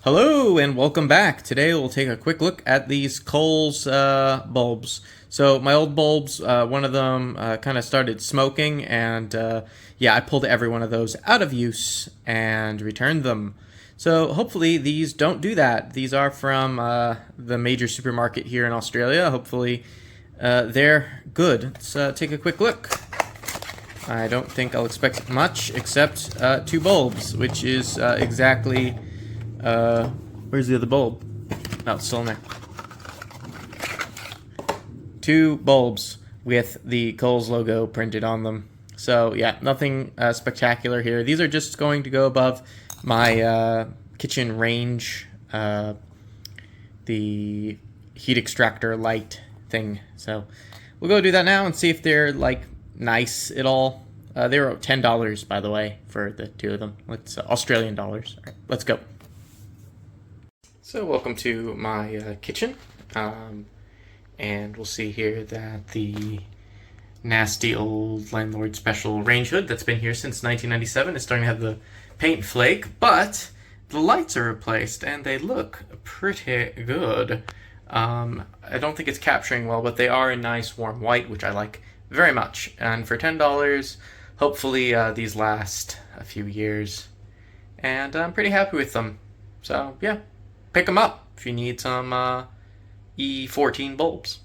Hello and welcome back. Today we'll take a quick look at these Kohl's bulbs. So my old bulbs, one of them kind of started smoking, and yeah, I pulled every one of those out of use and returned them. So hopefully these don't do that. These are from the major supermarket here in Australia. Hopefully they're good. Let's take a quick look. I don't think I'll expect much except 2 bulbs, which is exactly... where's the other bulb? Oh, it's still in there. 2 bulbs with the Kohl's logo printed on them. So yeah, nothing spectacular here. These are just going to go above my kitchen range, the heat extractor light thing. So we'll go do that now and see if they're like nice at all. They were $10, by the way, for the 2 of them. Let's Australian dollars. All right, let's go. So welcome to my kitchen, and we'll see here that the nasty old landlord special range hood that's been here since 1997 is starting to have the paint flake, but the lights are replaced and they look pretty good. I don't think it's capturing well, but they are a nice warm white, which I like very much. And for $10, hopefully these last a few years, and I'm pretty happy with them. So yeah. Pick them up if you need some E14 bulbs.